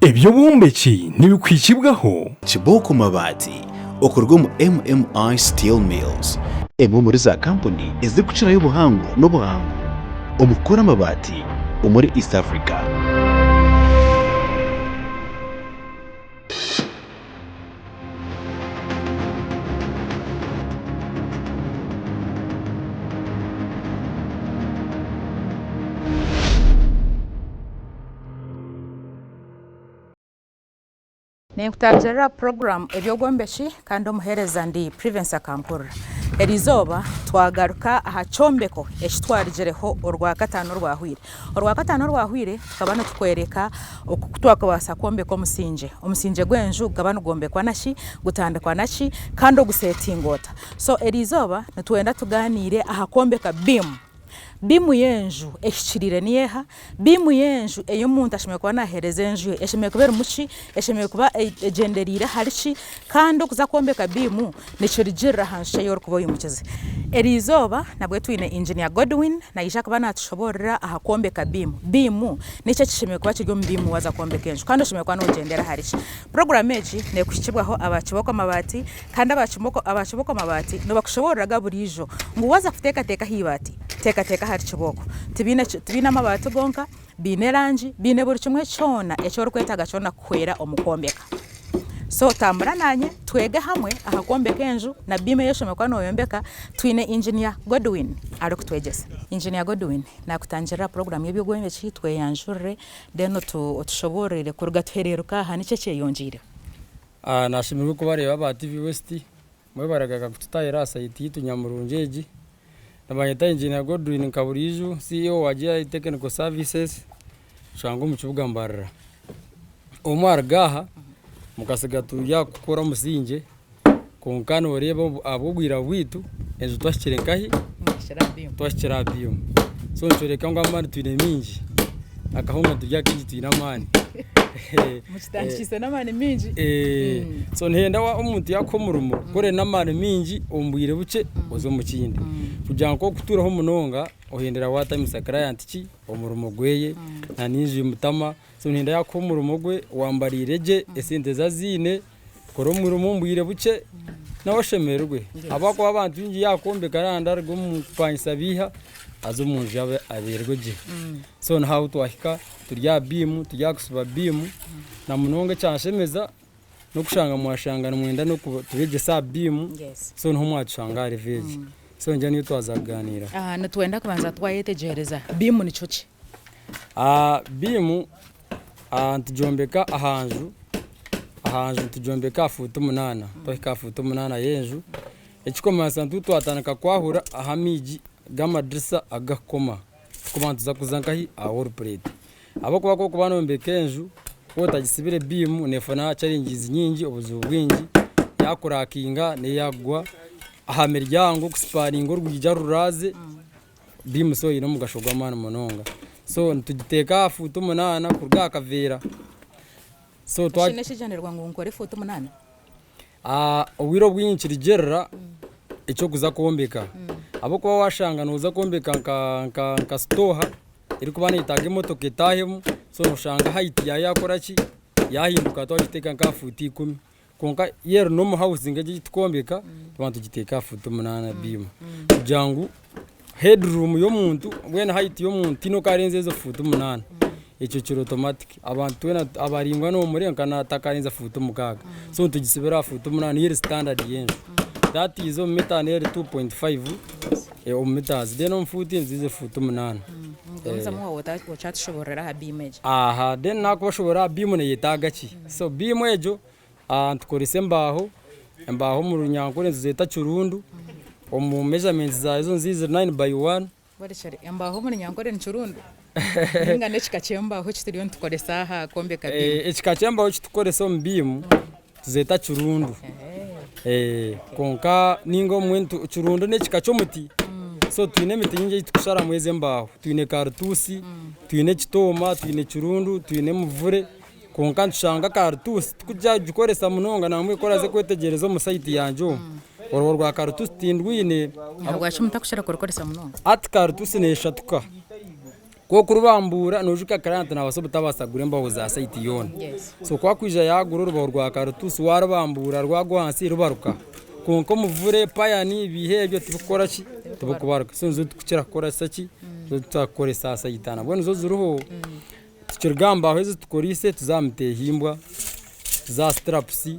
Ebyobumbeki nibikwikibwaho Kiboko Mabati okorwa mu MMI Steel Mills emwe muri za kampuni ezikucirayo ubuhango n'ubuhango omukora amabati muri East Africa. Nekutangira program ebyogwembeshi kandi omuhereza ndi Prevence Kampura. Erizoba twagaruka aha chombeko ekitwarigireho orwa gatano rwahwire. Orwa gatano rwahwire tukabana tukwereka okutwakabasa kwombeka omusinje gwenju gabana gombekwa nashi gutandikwa nashi kandi ogusetingota. So erizoba netwenda tuganire aha kwombeka bimu yenju ekikirire niyeha bimu yenju eyo muntu ashimye kuba nahereza enju eshimye kubera muki eshimye kuba egenderire harishi kandi okuza kwombeka bimu nikirigirira hanshe yor kuba yumukize. Erizoba nabwe twine engineer Godwin na isha kuba natushoborera aha kwombeka bimu nice kishimye kuba kiryo bimu waza kwombeka enju kandi eshimye kuba nogendera harishi. Program eji nekushikibwaho abakiboko amabati kandi abakiboko amabati no bakushoboreraga burijo ngo waza kuteka hibati teka hari kiboko tibina amabati gonka bine rangi bine buri kimwe cyona ekyo rukwetaga cyona kwera omukombeka. So tambura nanye twege hamwe aha kombeka enju na bime yeshome kwa noyombeka twine engineer Godwin ari kutwegesa. Engineer Godwin nakutangira program yebyo gwembe kitwe yanjure deno tushoborere kuruga tuhereruka hani cece yonjire. Nashimirwe kubareba ba TV West mwe baragaga kututayira site tunyamurunjeji. Nabanyeta engineer Godwin Kaburiju CEO wa GI Technical Services shango mu kibuga mbarara. Omar gaha mukasiga tuya gukora musinje konkano oreba abugwira bwitu enzo twashirenkahi twashira biyo. So nchoreka ngo amani twine minji akahoma tujya kiji twina mani mutandikise namane minji so ntenda wa umuntu yakomurumo kore namane minji ombwire buce ozo mukindi kugira ngo kuturaho munonga ohendera wata client ki omurumo gweye na ninji mutama so ntenda yakomurumo gwe wambarireje esente zazine koro murumo mbwire buce nawashemerwe abako abantu inji yakombeka randa rwo mupanyisa biha azo munji aberweje. So nhaho twahika turya bimu tujya kusuba bimu na munonga cyanshemeza no kushanga mwashangana mwenda no tubegesa bimu. So nho mwacanga reveje. So njya niyo twazaganira natwenda kubanza twayetegereza bimu nicoki bimu tujombeka ahanju tujombeka futu 8 twahika futu 8 yenju ekikomasa twatandika kwahura ahamiji gamadrisa agakoma kubantuza kuzankahi awor plate abako bako kubana mbekenju wotagisibire bimu nefana challenges nyingi obuzu bwingi yakurakinga ne yagwa aha miryango kusparingo rwija ruraze bimu so ino mugashogwa mana mononga. So ntugiteka futu 8 kurga kavera. So twashineshijanirwa ngo nkore futu 8 owiro bwinshi rigerera icyo kuza kombeka abo kuba washanga nuza kombeka nka stoha iri kubana itaga imotoka itahemu. So nushanga height yakora ki yahinduka twagiteka nka futi 10 konka yero no mu housing eje gitkombeka abantu giteka futi 8 bimu jangu headroom yo muntu wena height yo muntu ino karenze zo futi 8 icyo kiro automatic abantu wena abaringwa no muri nkana takarenza futi 6. So tugisibira futi 8 yeri standard yenju that is on meter near 2.5 meters then on futi nzize futi 8 ngomza mu wachatshoborera ha bimeje then nakoshobora bimu ne yitagachi. So bimu ejo tukorise mbaho mu runyankore zeta curundu omu measurements za izo nzize 9x1 barishare mbaho mu runyankore ncurundu ninga nechikachemba ho kitiriyo tukoresa aha kombeka bimu ekikachemba ho kitukoresa mu bimu zeta curundu konka ningo mwentu churundo nechikachomuti. So twine miti nyingi tukushara mweze mbaho twine kartusi twine kitoma twine churundu twine muvure konka nshanga kartusi tukujya gukoresa munonga namwe koraze kwetegereza mu site yanjo orwo rwa kartusi tindwine abwacho mutakushara korekoresa munonga at kartusi ne shatuka ko kurubambura nojuka karanta na basobo tabasagure mbaho za site yona so kwa kwija yaguru rubaho rwa karutusi warubambura rwago hansi rubaruka konko muvure payani bihebyo tubukora ki tubukubaruka so nzo tukira kora saki zo tutakore sasa yitana bwo nzo zuruho tukirgamba aho tukorise tuzamtehimbwa za straps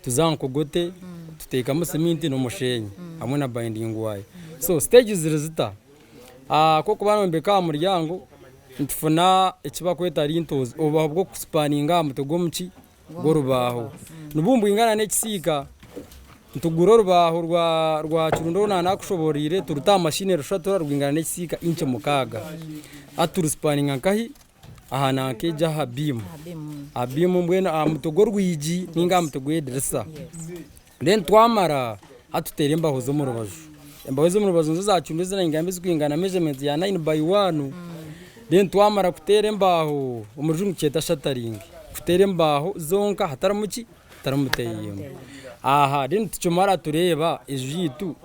tuzankogote tutekamo seminti no mushenyi hamwe na binding wayo so stages zita koko banombeka muryango ntufuna ikibakweta ari intozi obaho bwo kuspaninga mutego muki gorubaho nubumbu ingana n'ekisika ntuguro rubaho rwa kirundo nakushoborire turuta machine rushatora rwingana n'ekisika inche mukaga aturuspaninga nkahi ahana keja habimu mbwena mutogo rwiji ninga mutogo edresa then twamara atutere imbaho zo mu rubaju imbaho zo mu rubaju nzo zacyunde zina ingambe zkwingana measurement ya 9 by 1 then twamara kutere imbaho umurujungu cyeta shattering kutere imbaho zonka hataramuki taramuteyemo then tucumara tureba ejitu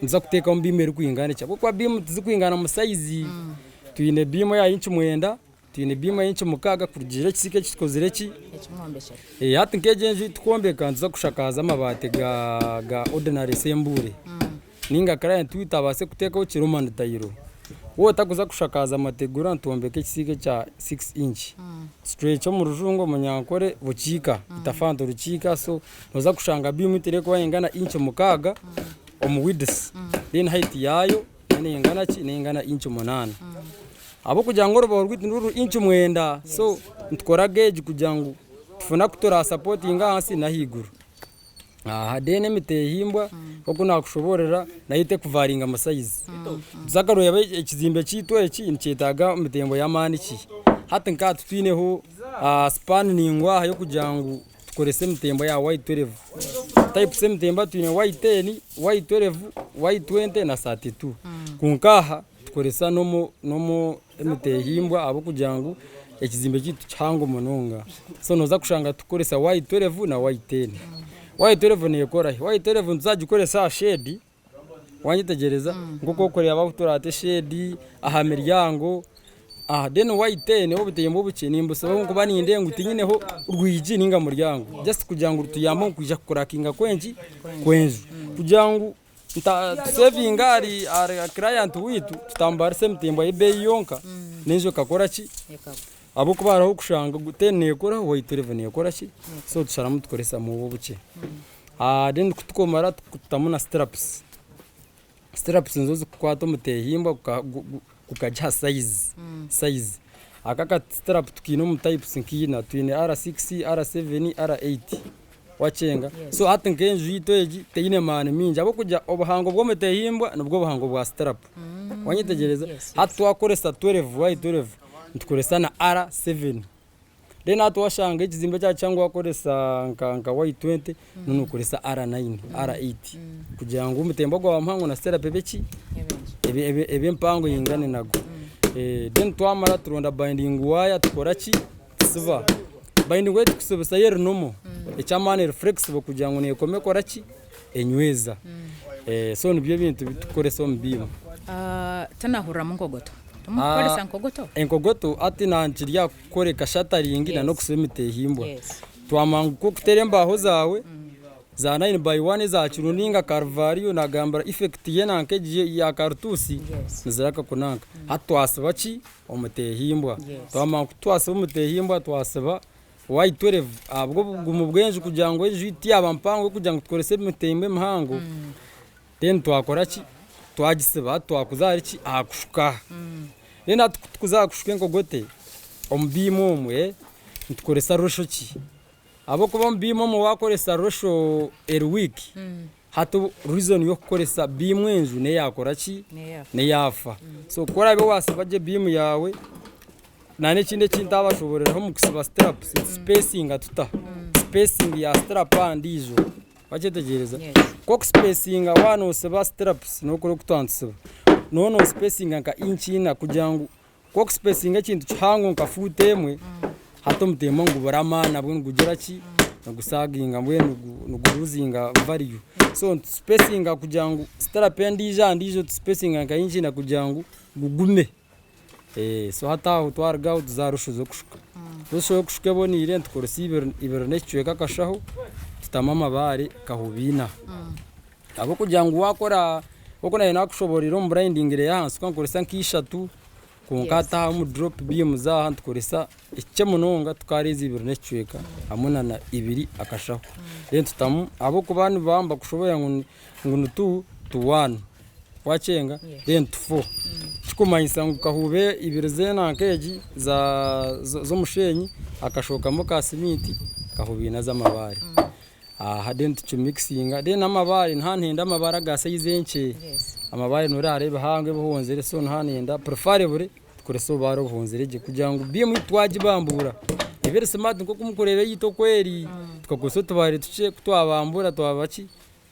nza kuteka mbimere kwingana cyako kwa bimu tuzikwingana mu size tuyine bimu ya inchi mwenda tuyine bimu ya inchi mukaga kurugire kisike kikozire ki hati nkejenje tukombeka nza kushakaza amabate ga ordinary sembure ninga client tutabase kuteka ukirumana tayiro wo takuza kushakaza amategura ntombeke kisike cha 6 inch stretch mu rujungo munyankore bukika itafando rukika so noza kushanga bimu tere kwa ingana inch mukaga omu width then height yayo ingana ki ingana inch 8 abo kugira ngo rubaho rw'induru inch 9 so ntukora gauge kugira ngo tufuna kutora supportinga hasi na higuru dene mitehimbwa koko nakushoborera nahite kuvaringa amasayizi zakaro yabe ikizimbe cyitwa iki ncitaga mitembo ya mani ki hati nka twineho span ningwa yo kugira ngo tukorese mitembo ya Y12 type se mitembo twine Y10 Y12 Y20 na 32 kunkaha tukoresa nomo mitehimbwa abo kugira ngo ikizimbe cyitwa cyango munonga so noza kushanga tukoresa Y12 na Y10 Y12 niyekora Y12 nzagikoresa shade wanyitegereza nguko korera abaturate shade aha miryango then Y10 obuteyemo buke nimbuso ngo baninde ngo tinyineho urwiji ninga muryango just kugira ngo tuyamba kujya kurakinga kwenji kugira ngo saving ari client witu tutambara semtembo ibe yonka nenjo kakora ki abo kubaraho kushanga gutene yakora Y12 yakora ki so tusharamu tukoresa mu buke then kutukomara tutamuna straps nzo kwato mutehimba kukajya size akaka strap tukino mu types nkina twine R6 R7 R8 wacenga so atenkenje yitoji teine mane minja abo kujya obuhango bwo mutehimbwa nubwo buhango bwa strap wanyitegereza atwakoresa 12 Y12 ntukoresa na R7 then atwashanga ikizimbe cyangwa wakoresa nka Y20 none ukoresa R9 R8 kugira ngo umutembo gwa mpango na stera pebeki ebe mpango yingane nago then twamara turonda binding wire tukora ki siva binding wire tukusubisa yero nomo echamane flexible kugira ngo nekome kora ki enyweza so nibyo bintu bitukoresa mbima tanahura mu ngogoto tumukoresa nkogoto enkogoto ati nanjiriya koreka shattering na no kusemitehimbwa twamangu ko kuteremba aho zawe za 9 by 1 za kiruninga Carvalho na gambara effect ye nankeje ya kartusi nizaraka kunanka hatwasaba ki omutehimbwa twamangu twasaba omutehimbwa twasaba Y12 abwo mu bwenje kugira ngo ejiti abampango kugira ngo tukorese mitembe mhango then twakora ki twagiseba twakuzari ki akushuka nena tukuzakushuke ngogote ombimo mwe ntukoresa rosho ki abo kuba mbimo mu wakoresa rosho week hato reason yo kukoresa bimwenju ne yakora ki ne yafa so kora be wasabaje bimu yawe nane kinde kintabashoboreraho mu kusiba straps spacing atuta spacing ya strap andijo wachetegereza ko spacing wano seba straps no kuri kutantsiba nono spacing nka inchina kugira ngo ko spacing kintu cyango nka futemwe hato mutemo ngo baramana bwo ngugera ki ngusaginga mbwe nuguruzinga value so spacing kugira ngo strap andijo spacing nka inchina kugira ngo gugume so hataho twargaho tuzarushuza kushuka rusho kushuka bonire tukoresa ibero n'icweka kashaho tutama amabare kahubina abo kugira ngo wakora uko nayo nakushoborera mu branding re yansi kankoresa nk'ishatu kunkata mu drop beam za hantu koresa icye munonga tukareza ibiro n'icweka amuna na ibiri akashaho rero tutamu abo kubantu bamba kushobora ngo tu 1 wacenga then to 4 chikumanyisa ngo kahube ibiro zena nkeji zo mushenyi akashokamo ka simiti kahubina z'amabare then to mixinga then amabare ntantenda amabara gasa yizenche amabare nurarebe hange buhonzere so ntanenda preferable tukoreso baro buhonzereje kugira ngo biye mu twaji bambura ibere smart nko kumukorebe yito kweri tukagoso tubare tuce twabambura twabaki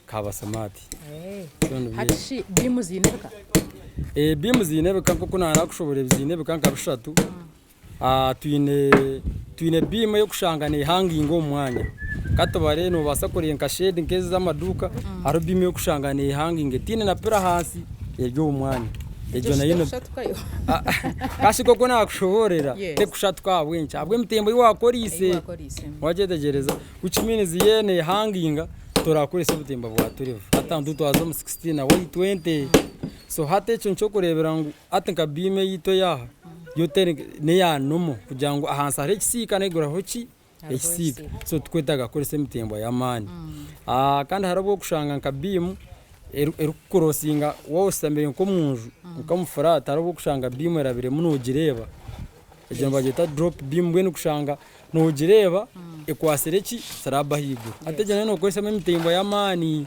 kaba smart hachi bimu zinebeka bimu zinebeka nko kunana kushobora zinebeka nkabishatu twine bimu yo kushangana hangingo umwanya katobare no basakoreye nka shade nkeze z'amaduka haro bimu yo kushangana hanginge tine na pera hasi yeryo umwanya ejo na yino kashi koko nakushoborera te kushatwa wencha abwe mitembo yiwakorise wajetegereza kuchiminizi yene hanginga torakorese butemba bwa tureva atandu twazo mu 16 na 20 so hate cyo nco kurebera ngo atenka bime yito yaha yotere ne ya nomo kugira ngo ahansa hari kisika negura hoki ekisika so tukwetaga korese mitembo ya mani kandi harabo kushanga nka bimu erukurosinga wose mbere nko munju ukamufara harabo kushanga bimu erabire munogireba ejo bageta drop bimu bwene kushanga nogireba ekwasereki saraba higo atejana no korese mitembo ya mani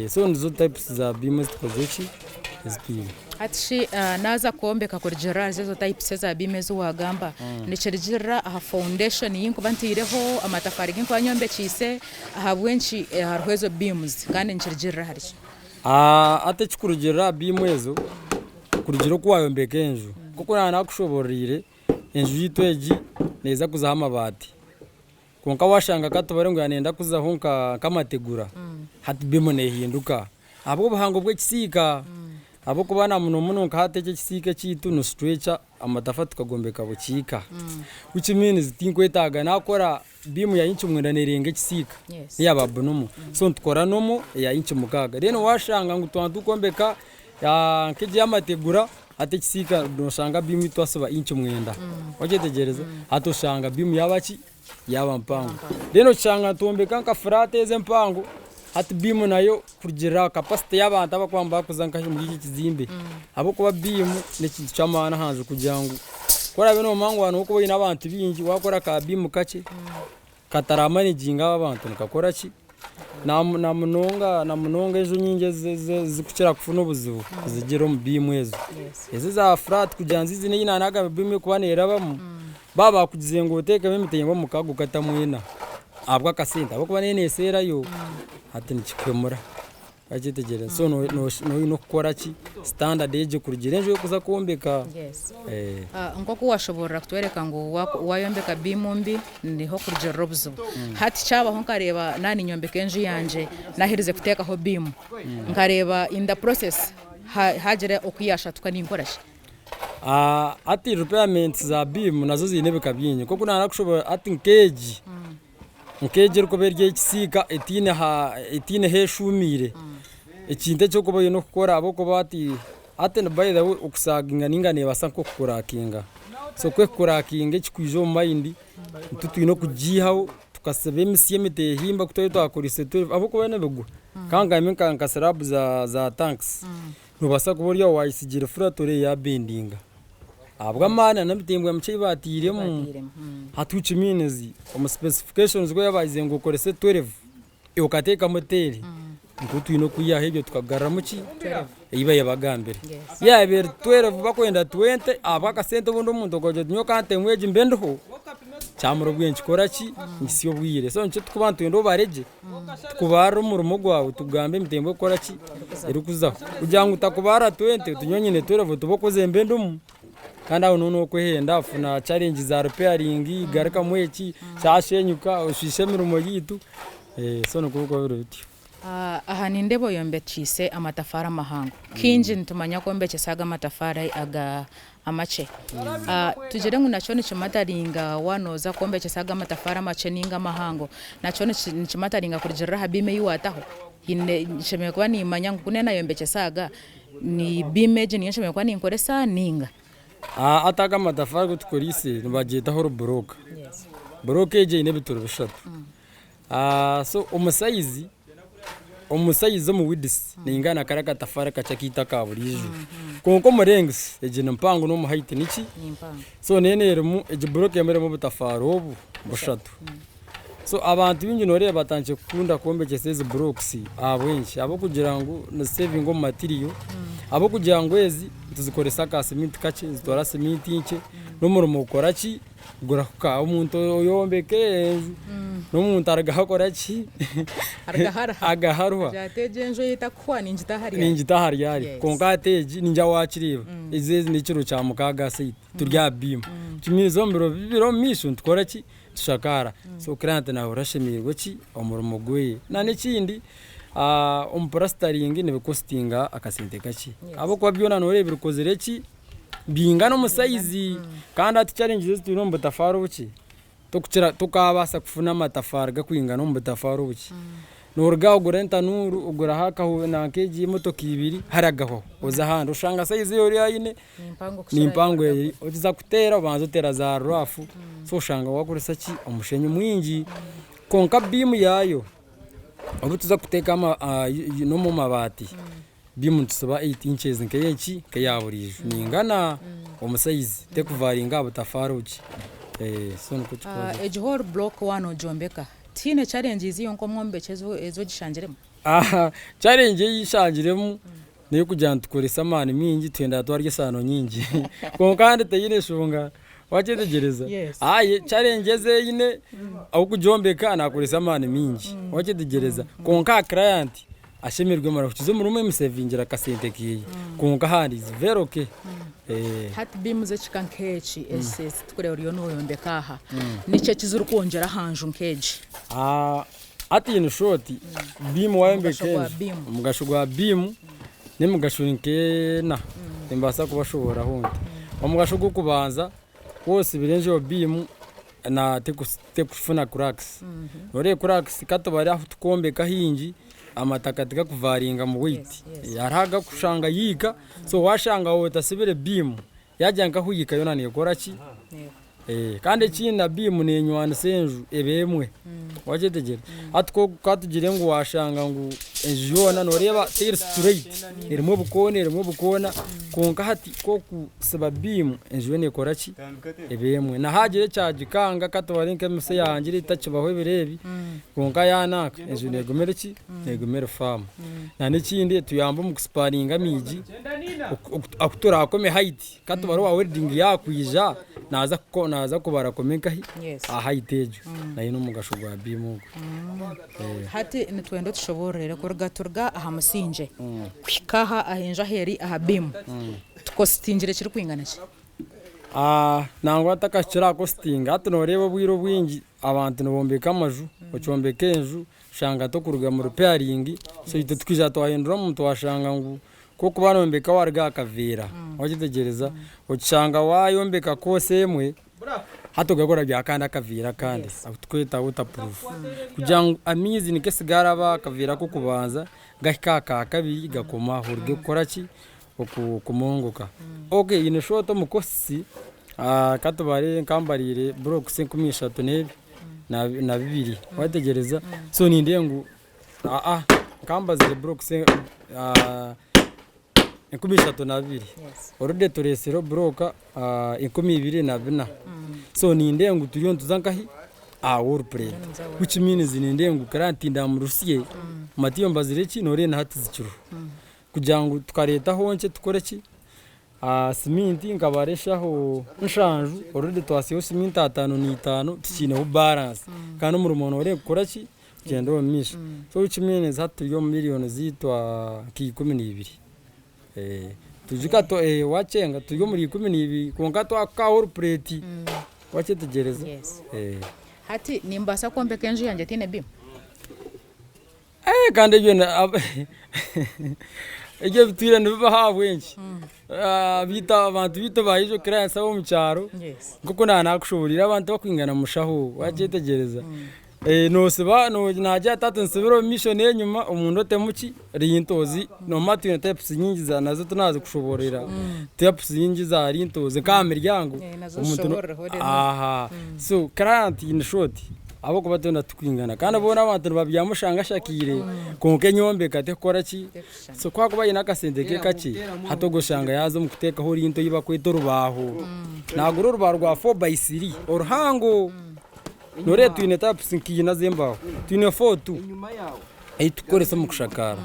so nizo types za bimu zikozechi SPM atishi naza kuombeka kurjira zezo types za bimezo wagamba nichirjira aha foundation yinko bantireho amatafari ginko anyombe chise aha bwenchi harwezo beams kandi nichirjira hari ate chikurjira bimwezo kurjira kwayombeka enju kuko nana kushoborire enju yitweji neza kuzaha amabati konka washanga katobare ngo yanenda kuzahonka kamategura hati bimo nehinduka abo buhango bwe kisika abo kubana muno nkahateke kisike citu no stretcher amatafa tukagombeka bukika which means tinkwetaga nakora bimu ya inchi mwenda nerenge kisika yababunumu so ntukora nomo ya inchi mukaga reno washanga ngo twandukombeka ya nkije amategura ate kisika doshanga bimu twasaba inchi mwenda wajetegereza hatoshanga bimu yabaki yaba mpango reno changa tombeka nka frate ze mpango hati bimu nayo kugira capacity y'abantu abakwamba kuzanka mu giki kizimbe abo kuba bimu n'ikintu cyamana hanze kugira ngo kora bino mango wano uko bina abantu bingi wakora ka bimu kace kataramanijinga abantu nikakora ki na munonga ejo nyinge zikuchira kufuna ubuzibu zigira mu bimu ezo ezi za frat kugira nzizi n'ina naga bimu kubanera bamu baba kugize ngo uteke bimitengo mukago katamwina abwa kasenda abo kuba nene sera yo ati nikikwemura agitegereza so no gukora ki standard eje kurugirenje yo kuza kombeka ngoko washobora kutwereka ngo wayombeka bimumbi niho kurugero robuzo hati cyaba ho nkareba nani nyombeka enje yanje nahirize kuteka ho bimu nkareba in the process hagere okuyasha tukaninkorashi ati repairements za bimu nazo zinebeka byinyi koko narakushobora ati nkeji nkeje ruko berye kisika etine heshumire ikinde cyo kubaye no gukora abo ko bati ate by the way ukusaginga ningane basanko kurakinga so kwe kurakinga kikwijo mu mind tutwino kujihaho tukasebe emite himba kutoyo twakorise abo ko bene bego kanga imenka nkasarabu za tanks nubasa kuburya wayisigire furatore ya bendinga abwa mana nabitembwa mche batiremo hatuci minezi om specifications go yabayize ngo korese 12 ukateka moteri ngutwino kuya hebyo tukagarra muki iba yabagambere yaber 12 bakwenda 20 abaka sente bundo muntu goje nyoka ante mweji mbendoho cyamuro bwenci koraki ngisiyo bwire so nce tukubantu ndo bareje tukubara umurumo gwawe tugambe mitembo koraki erukuzaho kugira ngo utakubara 20 tunyonyine 12 tubokoze mbendomu kandi aho none kwehenda afuna challenge za repairing garaka mweki cyashenyuka ushishe mirumo yitu so no kuko biro biti aha nindebo yombekise amatafara mahango kinji ntumanya ko mbeke saga amatafara amache tugere ngo naco nikimataringa wanoza kombekesaga amatafari amache ninga amahango naco nikimataringa kurigirira habime yiwataho nshemeye kuba nimanya ngo kune nayombekesaga ni bimeje niyo nshemeye kuba ninkoresa ninga ataga amatafari gutukorise nibagitaho rubroka broke je ine bitoro bishatu so umusayizi mu widis ningana karaka tafara kacakita kaburiju konko murengs eje nampango no mu height niki so nenere mu eje broke yamere mu butafaro obu bushatu so abantu b'inginore batanje kunda kombekeseze brokes abenshi abo kugira ngo na saving mu material abo kugira ngo ezi tuzikoresa ka cement kace zitora cement inke no murumo ukora ki gurakuka umuntu yombeke n'umuntu aragakora ki agaharwa jatejenjo yitakwa ninjitahari yari konkateji ninja wakiriba izezi n'ikiro cya mukaga site turya bim kimizo biro mission tukora ki tushakara so client nawe urashemirwa ki umurumo gwe nane kindi umprastaring ne costinga akasente kaki abo kwa byona nore birukozere ki bingana umusayizi kandi ati challenges turi mu butafaro buki tukabasa kufuna amatafari gakwingana mu butafaro buki n'urga ugurenta nuru ugura hakaho na keji motoka ibiri haragaho uza handi ushanga sayizi yori yine ni impango yeri uza kutera banzo tera za rafu so ushanga wakuresa ki umushenyi mwingi konka bimu yayo abo tuza kuteka no mu mabati bimu tusaba 8 inches nkeyeki kayaburije ningana umusayizi tekuvaringa butafaro buki so nukuchikoza ejhor block wano jombeka tine challenges yonko mwombekezo ezo gishangiremo challenge yishangiremo niyo kujya tukoresa amani mingi twenda twarye sano nyingi konkande tayine shunga wachetegereza challenges yine aho kujombeka nakoresa amani mingi wachetegereza konka client ashemirwe mara kukizo murume musevingira kasente kiyi konka handi is very okay hat bimuze chikankechi ss tukure uriyo no yombeka aha nice kizuru kongera hanju nkeji ati in short bimu wayombekeje mugashugwa bimu nemugashunke na imbasa kubashobora hundi omugashugu kubanza wose birenje bimu na tekufuna cracks ore cracks kato bari aho tukombeka hingi amataka tika kuvaringa mu witi yaraga kushanga yika so washanga wota sibire bimu yajyanka huyika yona ne gora ki kandi kinda bimu ne nywana senju ebemwe wajetegera atko katugire ngo washanga ngo enjona noreba tir straight irimo bukona konka hati ko kusaba bimu enjone kora ki ebemwe na hagire cyagikanga katabarinke muse yangire itakibaho birebi konka yanaka enjone gomere ki negomere fam na n'ikindi tuyamba mu kusparinga miji akutura akome height katubaro wa welding yakwija naza kubara komeka ahayitejo nayo no mugashugwa bimu hati nitwendo tushoborere kurgaturga aha musinje kwikaha ahenja heri aha bimu tukostingire kiri kwingana ki nangwa takashira kostinga atunoreba bwiro bwingi abantu nobombeka amaju ochombeka enju shanga to kuruga mu repairing so ite twija twahindura mu twashanga ngo koko barombeka warga akavera wagitegereza ocanga wayombeka kose emwe hatogakora byakanda akavira kandi twita waterproof kugira ngo amizi nikesigara bakavira ko kubanza gakaka kabiri gakoma hurge gukora ki okumongoka okay ine shoto mukosi katubare kambarire block 53 nebi na bibiri wategereza so ninde ngo kambazire block 52 orode toresero broka 22 so ninde ngo turiyo tuzankahi war play which means ninde ngo karantinda mu Rusiye matiyo mbazire ki nore na hati zikiro kugira ngo tukareta honce tukore ki siminti ngabareshaho nshanju orode twasiyo siminti 5 tukine balance kandi mu rumono ore gukora ki gendo misha so which means hatu miliyoni zitwa ki 12 tujika to wachenga tuyo muri 12 konka to akawur plate wachetegereza hati nimbasa kombeka enju yanje tine bimu kandi byo ege bitwire nibiba habwenshi bita abantu bito bayijo clients abo mu cyaro kuko nakushoborira abantu bakwingana mushaho wajetegereza noseba no najya tatu nsubiro mission yenyuma umuntu otemuki rintozi no matu types nyingi za nazo tunazi kushoborera types nyingi za rintozi ka miryango umuntu aha so client in short abo kuba tuna tukwingana kandi abona abantu babyamushanga shakire konke nyombe kate kora ki so kwa kuba ina kasendeke kaki hatogoshanga yazo mu kuteka ho rinto yiba kwito rubaho naguro rubaho rwa 4x3 oruhango nore tuine types nkiyina zembaho tuine 4 inyuma yawo itukoresa mu kushakara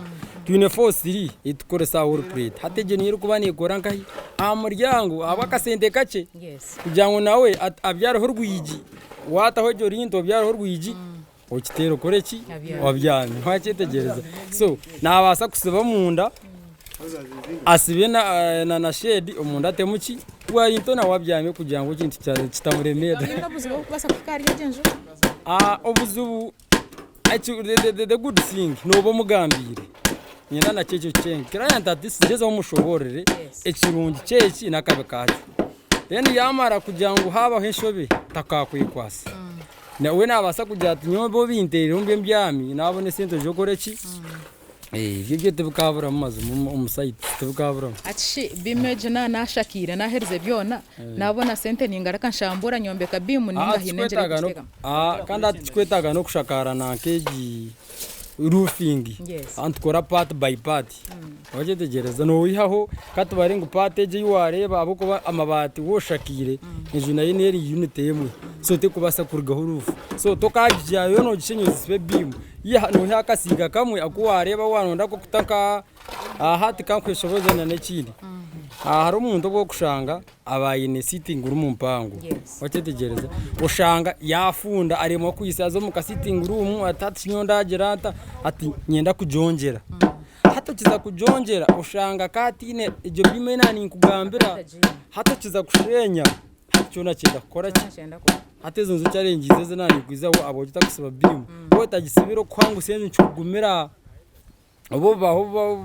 tuine 4 itukoresa wall plate hateje niyo kubani ikora nkahi amuryango abakasende kake kujango nawe abyaraho rwiji wataho jyo rinto byaraho rwiji okitero koreki wabyamye hwaketegereza so nabasa kusiba munda asibe na shade umuntu atemuki warinto na wabyamye kujango kintu cyane kitamuremera obuzubu the good thing nobo mugambire nyina na cyecho cyenke client atisigeze umushoborere ekirungi cyeki nakabe kacu then yamara kujango haba henshobe takakwikwasa nawe nabasa kujya ati nyombo bintere umbe mbyami nabone sento jokoreki ibyo tubukabura mu mazu mu site tubukabura ati bimeje na shakira na herze byona nabona sente ningaraka nshambura nyombeka bimu ninga hinenjere guteka kandi atikwetaga no kushakara na keji roofing antukora part by part wajetegereza no wihaho katubare ngo patage yuwareba abo kuba amabati woshakire inzu nayo neri unit yemwe so te kubasa kurgaho roof so tokajya yo no gishenyo zisbe bimu ya no yakasiga kamwe akuwareba wanonda ko kutaka hati kankweshoboza na nekindi hari umuntu bwo kushanga abayine sitting uri mu mpango wacetegereza ushanga yafunda arimo kwisazo mu sitting room atati nyondagerata ati nyenda kujongera hato kiza kujongera ushanga katine ibyo bimena ni kugambira hato kiza kushenya cyona cyenda kora ateze nzo cyarengize ze nani kwizaho abo kitakusaba bimu wowe tagisibiro kwangu senze ncugumira abo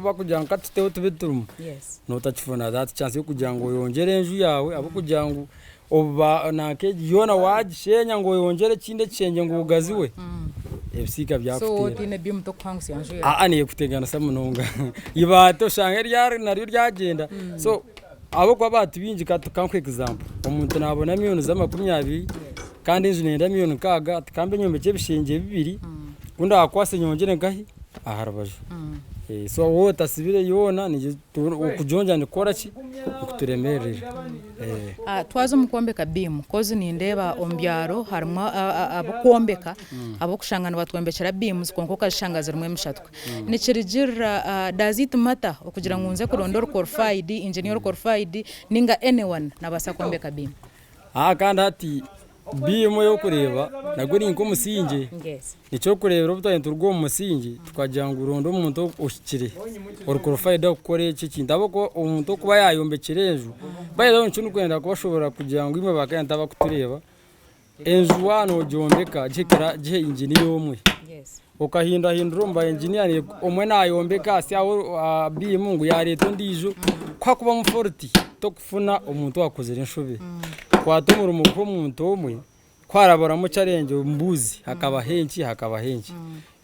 bakujyanga katiteho tubeturumu notachifona that chance yo kugira ngo yongere enju yawe abo kugira ngo oba nake yona wagishenya ngo yongere kinde cyenge ngo ugaziwe ebisika byafutira so tine bimu to kwangu syanju aniye kutegana samunonga ibato shanga ryari naryo ryagenda so abo kwa batu binji kankwe example umuntu nabona miliyoni za 20 kandi inzu nenda miliyoni kaga atikambe nyombeke bishinge bibiri kunda akwase nyongere ngahi aharabaje so wowe tasibire yona ni kujonja nikora ki kuturemerera twazo mukombeka bimu kozi nindeba ombyaro harimo abakombeka abokushangana batwombekera bimu zikonkoka shangaza rumwe mushatwe nikirigira does it matter okugira ngo nze kurondora qualified engineer qualified ninga anyone nabasa kombeka bimu kandi ati bimu yo kureba naguri nko musinge nicyo kurebera ubutayento rwo musinge twagira ngo urondo umuntu ushikire orukorofaida ukore iki kintu abako umuntu kuba yayombekere ejo bayero ncyo kwenda kubashobora kugira ngo imwe bakayanta bakutureba ejo wano jombeka gihe engineer omwe ukahinda hindurumba engineer omwe nayombeka si aho bimu ngo yareto ndijo kwa kuba mu 40 to kufuna umuntu wakozera inshobe kwatumura umuko muntu omwe kwarabora mu cyarenge mbuzi hakaba henki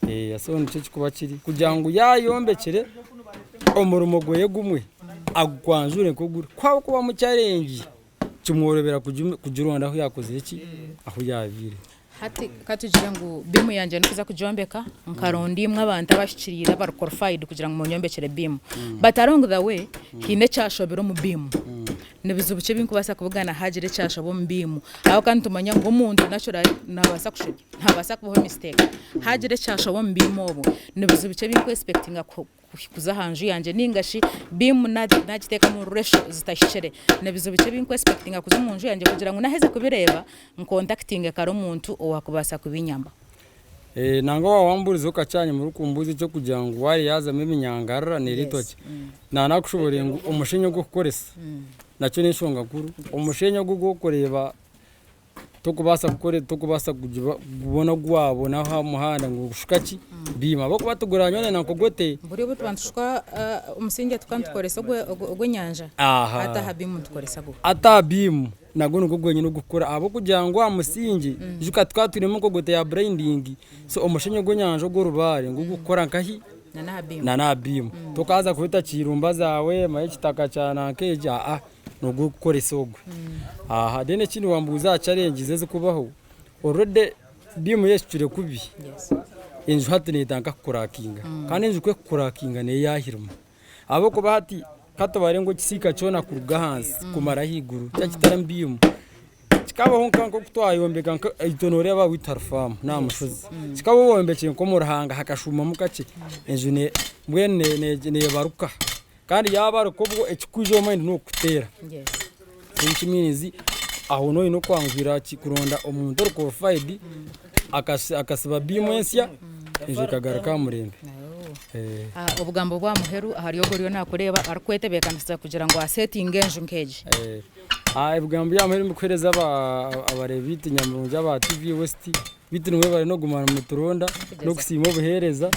yaso nicyo kikuba kiri kugira ngo yayombekere umurumo goye gumwe agwanjure kugura kwa kuba mu cyarenge kimworobera kujironda aho yakoze iki aho yavire hati katujira ngo bimu yanje nikuza kujombeka nkarondi imwe abantu abashikirira bar qualified kugira ngo munyombekere bimu but along the way hine cyashobero mu bimu nebizubuce binkubasa kubugana hagire cyashobo mu bimu aho kandi tumanya ngo umuntu natural nabasa kushije ntabasa kubaho mistake hagire cyashobo mu bimu obo nebizubuce binku expectinga kuza hanje yanje ningashi bimu nagiteka mu resho zitashire nebizubuce binku expectinga kuza mu nju yanje kugira ngo naheze kubireba ncontacting karo umuntu owakubasa kubinyamba nango wamburizo kacanye mu rukumbuzi cyo kugira ngo wari yazame iminyangara neritoke nakushoboreye ngo umushenyo gwo kukoresa nacyo nishonga kuru umushenyo gwo kureba tukubasa gukore tukubasa kubona gwabo naho muhanda ngo gushukaki bima boko batuguranya none nakogote buri butu bantushwa umusinge tukantukoresa ogwe nyanja ata habimu tukoresa go ata bimu nago nuko gwenyine gukora abo kugira ngo amusinge juka twaturemo kogote ya branding so umushenye gwo nyanja gwo rubare ngo gukora nkahi na bimu tukaza kuita kirumba zawe maye kitaka cyana keje nugo gukoresa ogwe dene kindi wambuza challenge zeze kubaho already bimu yeshyure kubi inzu hatine tanka kurakinga kandi inzu kwe kurakinga ne yahiruma abo ko bahati katobare ngo kisika cyona kuruga hansi kumara higuru cyakitarambimu kikaba honkanko kutwayombeka itonore aba witarfam na mushozi kikaba wombeke ko murahanga hakashuma mukace inzu ne mwene ne baruka kandi yabaro ko bwo ekikujo mind no kutera ikiminizi aho no ino kwangwira kikuronda omuntu ko faidi akasiba bimwensia inzu kagaruka murembe obugambo bwa muheru ahariyo nakureba arkwetebekaniza kugira ngo asetting enju nkeje obugambo ya muheru mukwereza abarebiti nyamurunja ba TV West bitinwe bari no gumana mu turonda no kusima obuhereza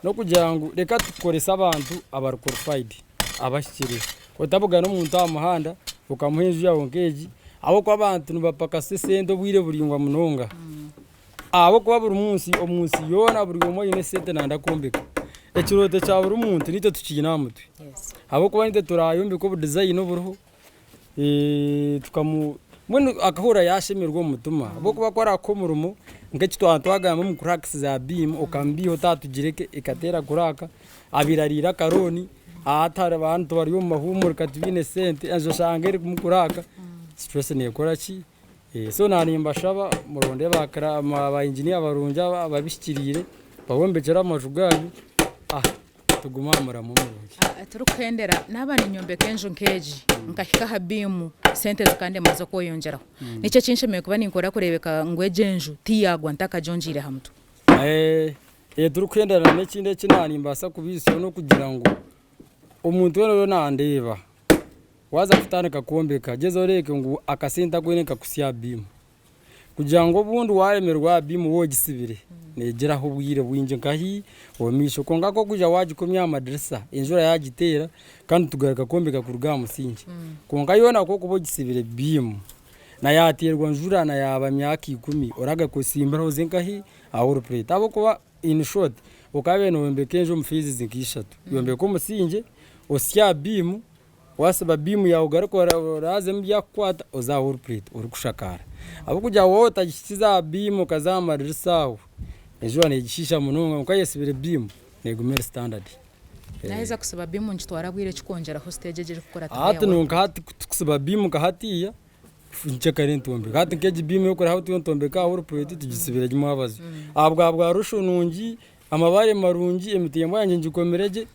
no kugira ngo reka tukoresa abantu abarqualified abashikire otabuga no muntu amuhanda ukamuhenju yawo nkeji abo kwa abantu nubapaka sesendo bwire buringwa munonga abo kwa buri munsi omunsi yona buri umwe yine sente nanda kombeka ekirote cya buri muntu nite tukina mutwe abo kwa nite turayombe ko design n'uburuho tukamu mwene akahura yashemerwa mutuma abo kuba kwara ko murumo ngekitwantwagamba mu cracks za beam okambiho tatugireke ikatera kuraka abirarira karoni atara abantu bari mu mahumuro katubine sente ajo shangere kumukuraka stress ne yakora ki so nanimba shaba muronde bakara aba engineer barunja ababishikirire bawombekera amajuganyu tugumamura mu murongo turukendera nabana inyombe kenjo nkeji nkahika habimu sente zikande mazo koyongeraho nice cinshemeye kuba ninkora kurebeka ngwejenju tiyagwa ntaka jonjire hamtu turukendera n'ikinde kinanimba sa kubisiyo no kugira ngo umuntu wero nandeba waza kutandika kuombeka jezo reke ngo akasenta kweneka kusya bimu kugira ngo bundu waremerwa bimu wogisibire negeraho bwire bwinje nkahi omisho konga ko kuja wagikomya amadressa injura yagitera kandi tugaraka kuombeka ku ruga musingi konga yona ko kubogisibire bimu na yaterwa njura na yaba myaka 10 oraga ko simbaro zenkahi ahoro plate abo kuba in short ukabe no wembekenjo mfizi zinkishatu yombe ko musinge osya bimu wasaba bimu ya ugarako raze mbya kwata uzahuru plate uri kushakara abo kujya wota gishiza bimu kazama risawo ejo ne gishisha munonga ukayesibire bimu negumere standard naheza kusaba bimu njitwara bwire kikongera ho stage je gukora ati nunka hati kusaba bimu kahatiya nchekare ntombe kati keji bimu yo kora hoti ntombe ka huru plate tugisibire gimabazo abwa rusho nungi amabare marungi emitiyembo yanje njikomereje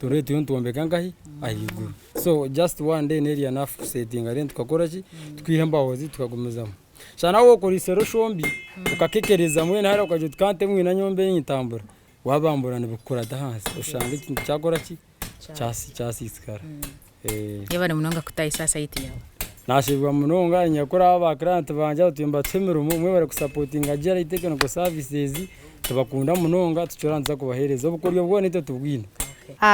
turete yontombe kangahi ahiguru so just one day neri enough setting arent tukakora ki twihemba hozi tukagumezamo shana wo kuri sero shombi ukakekereza mwe ntara ukaje tukante mwe na nyombe nyitambura wabamburana bukora dahansi ushanga ikintu cyakora ki cyasi iskara yabane munonga kutayisa site yawe nashibwa munonga nyakora aba client banje atumba twemera umwe bare kusupporting agera technical services tubakunda munonga tucoranza kubahereza ubukoryo bwone tubwina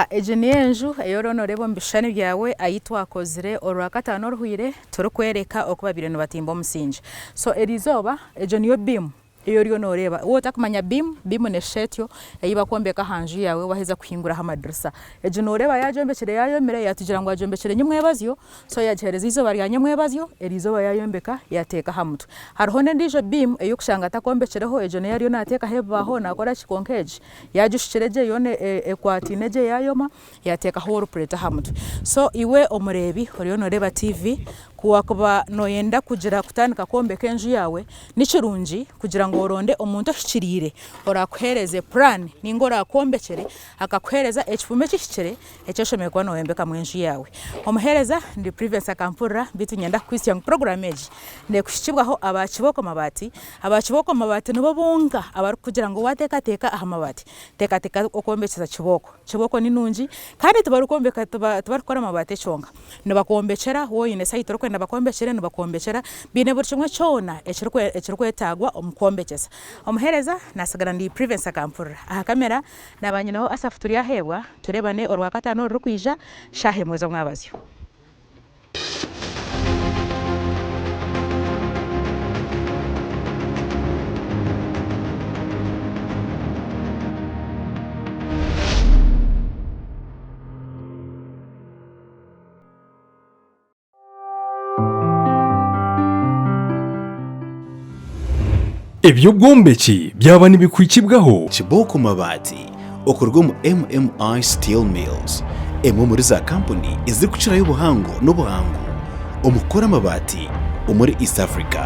ejenienju eyoronorebo mbishani byawe ayitwa kozire orwakatano ruhire turukwereka okuba bireno batimba omusinje so erizoba ejeniyo bimu iyo ryo noreba wo takumanya bimu ne shetyo eyiba kombeka hanju yawe waheza kuhingura ha madrasa ejo noreba yajombekere yayomere yatugira ngo ajombekere nyumwebazyo so yagereza izo bari nyumwebazyo erizo yayombeka yateka hamtu hariho ndijo bimu eyo kushanga takombekereho ejo ne yari nateka hebaho nakora kikonkeje yajushikireje yone ekwatineje yayoma yateka ho plate hamtu so iwe omurebi horiyo noreba TV kuba noyenda kugira kutandika kombeka enju yawe nikirungi kugira ngo oronde omuntu ashikirire orakuhereze plan ningora kombekere akakuhereza ekifume kishikire ekyeshomeye kwa noyembeka mwenju yawe omuhereza ndi Privence Kampura bitunyenda Christian program eji ne kushikibwaho abakiboko mabati nibo bunga abari kugira ngo wateka ahamabati teka okombekeza kiboko ni nungi kandi tubarukombeka tubarukora amabati cyonga nibakombekera woyine site nabakombekere nibakombekera bine buri kimwe cyona ekirikwetagwa omukombekesa omuhereza nasigara ndi Prevence Kampurira aha kamera nabanyinaho Asafu turi ahebwa turebane orwa katano rukwija shahe mwezo mwabazyo. Ebyobwombeki byaba nibikwikibwaho Kiboko Mabati okorwa mu MMI Steel Mills emwe muri za kampuni iziri gukirayo ubuhango n'ubuhango omukora amabati omuri East Africa.